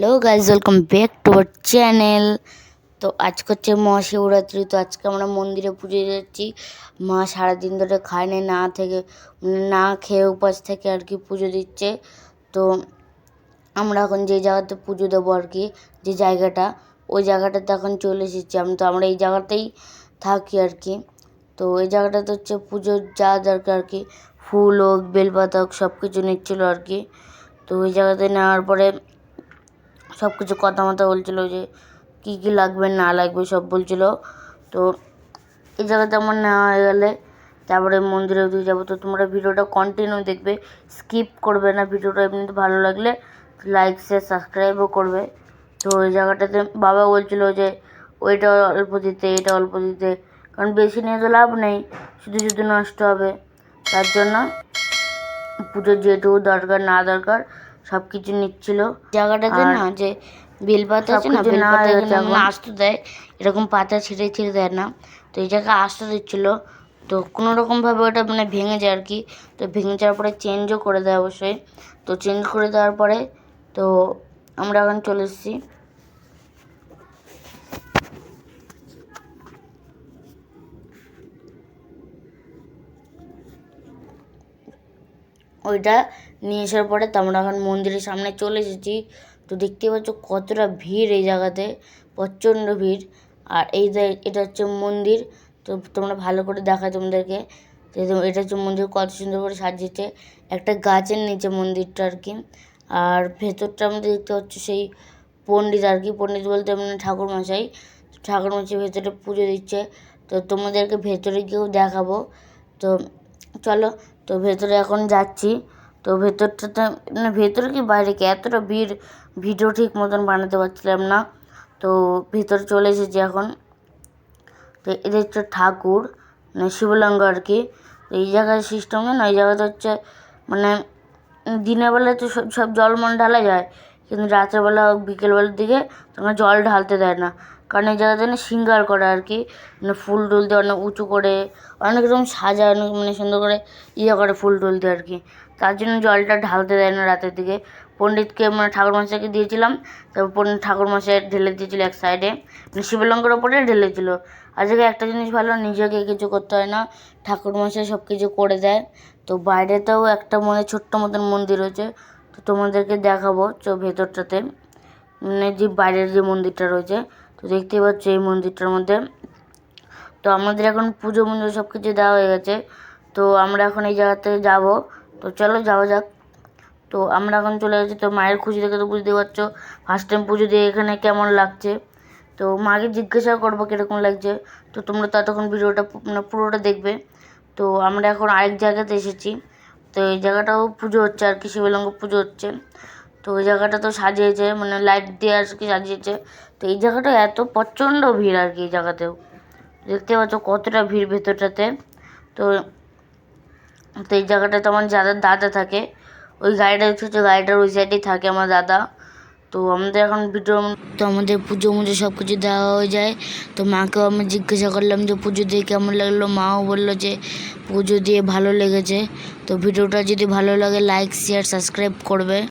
Hello guys, welcome back to our channel. তো আজকে হচ্ছে মহাশিবরাত্রি। তো আজকে আমরা মন্দিরে পুজো যাচ্ছি। মা সারাদিন ধরে খায়নি, না খেয়ে উপাস থেকে আর কি পুজো দিচ্ছে। তো আমরা এখন যে জায়গাতে পুজো দেবো আর কি, যে জায়গাটা, ওই জায়গাটাতে এখন চলে এসেছি। আমরা এই জায়গাতেই থাকি আর কি। তো এই জায়গাটাতে হচ্ছে পুজোর যা দরকার আর কি, ফুল হোক, বেলপাতা হোক, সব কিছু নিচ্ছিলো আর কি। তো ওই জায়গাতে নেওয়ার পরে সব কিছু কথা বলছিলো যে কী কী লাগবে না লাগবে সব বলছিলো। তো এই জায়গাতে আমার নেওয়া হয়ে গেলে তারপরে মন্দিরে দিয়ে যাবো। তো তোমরা ভিডিওটা কন্টিনিউ দেখবে, স্কিপ করবে না। ভিডিওটা এমনিতে ভালো লাগলে লাইক শেয়ার সাবস্ক্রাইবও করবে। তো ওই জায়গাটাতে বাবা বলছিলো যে ওইটা অল্প দিতে, এটা অল্প দিতে, কারণ বেশি নিয়ে তো লাভ নেই, শুধু শুধু নষ্ট হবে। তার জন্য পুজোর যেটুকু দরকার না দরকার সব কিছু নিচ্ছিলো। জায়গাটাতে না যে বেলপাতা আছে না, বেলপাতা যেমন আস্ত দেয়, এরকম পাতা ছিঁড়ে ছিঁড়ে দেয় না। তো এই জায়গায় আস্ত দিচ্ছিলো। তো কোনো রকমভাবে ওটা মানে ভেঙে যায় আর কি। তো ভেঙে যাওয়ার পরে চেঞ্জও করে দেয় অবশ্যই। তো চেঞ্জ করে দেওয়ার পরে তো আমরা এখন চলে এসেছি। ওইটা নিয়ে আসার পরে তো আমরা এখন মন্দিরের সামনে চলে এসেছি। তো দেখতে পাচ্ছ কতটা ভিড় এই জায়গাতে, প্রচণ্ড ভিড়। আর এটা হচ্ছে মন্দির। তো তোমরা ভালো করে দেখায় তোমাদেরকে, এটা হচ্ছে মন্দির, কত সুন্দর করে সাজিয়েছে একটা গাছের নিচে মন্দিরটা আর কি। আর ভেতরটা আমাদের দেখতে পাচ্ছ সেই পণ্ডিত আর কি, পণ্ডিত বলতে মানে ঠাকুরমশাই ভেতরে পুজো দিচ্ছে। তো তোমাদেরকে ভেতরে গিয়েও দেখাবো। তো চলো, তো ভেতরে এখন যাচ্ছি। তো ভেতরটাতে মানে ভেতরে কি বাইরে কি এতটা ভিডিও ঠিক মতন বানাতে পারছিলাম না। তো ভেতরে চলে এসেছি এখন। তো এটা হচ্ছে ঠাকুর, মানে শিবলিঙ্গ আর কি। এই জায়গায় সিস্টেমে না, এই জায়গাতে হচ্ছে মানে দিনের বেলায় তো সব জল ঢালা যায়, কিন্তু রাত্রেবেলা বিকেলবেলার দিকে তখন জল ঢালতে দেয় না। কারণ এই জায়গাতে না শৃঙ্গার করে আর কি, মানে ফুল টুল দিয়ে অনেক উঁচু করে, অনেক রকম সাজানো, মানে সুন্দর করে করে ফুল টুল দিয়ে আর কি। তার জন্য জলটা ঢালতে দেয় না রাতের দিকে। পণ্ডিতকে মানে ঠাকুরমশাইকে দিয়েছিলাম, তারপর ঠাকুরমশাই ঢেলে দিয়েছিলো এক সাইডে, মানে শিবলিঙ্গের ওপরে ঢেলেছিল। আজকে একটা জিনিস ভালো, নিজেকে কিছু করতে হয় না, ঠাকুরমশাই সব কিছু করে দেয়। তো বাইরেতেও একটা ছোট্ট মতন মন্দির রয়েছে। তো তোমাদেরকে দেখাবো ভেতরটাতে, মানে যে বাইরের যে মন্দিরটা রয়েছে। তো দেখতেই পাচ্ছ এই মন্দিরটার মধ্যে। তো আমাদের এখন পুজো সব কিছু দেওয়া হয়ে গেছে। তো আমরা এখন এই জায়গাতে যাব। তো চলো যাওয়া যাক। তো আমরা এখন চলে যাচ্ছি। তো মায়ের খুশি দেখে তো বুঝতে পারছো ফার্স্ট টাইম পুজো দিয়ে এখানে কেমন লাগছে। তো মাকে জিজ্ঞাসা করবো কীরকম লাগছে। তো তোমরা ততক্ষণ ভিডিওটা মানে পুরোটা দেখবে। তো আমরা এখন আরেক জায়গাতে এসেছি। তো এই জায়গাটাও পুজো হচ্ছে আর কি, শিবলিঙ্গ পুজো হচ্ছে। তো ওই জায়গাটা তো সাজিয়েছে, মানে লাইট দিয়ে আর কি সাজিয়েছে। তো এই জায়গাটা এত প্রচণ্ড ভিড় আর কি, এই জায়গাতেও দেখতে পাচ্ছ কতটা ভিড় ভেতরটাতে। তো তো এই জায়গাটাতে আমার দাদা থাকে, ওই গাড়িটা দেখতে গাড়িটার ওই সাইডেই থাকে আমার দাদা। তো আমাদের এখন তো আমাদের পুজো সব কিছু দেওয়া হয়ে যায়। তো মাকেও আমি জিজ্ঞাসা করলাম যে পুজো দিয়ে কেমন লাগলো। মাও বললো যে পুজো দিয়ে ভালো লেগেছে। তো ভিডিওটা যদি ভালো লাগে লাইক শেয়ার সাবস্ক্রাইব করবে।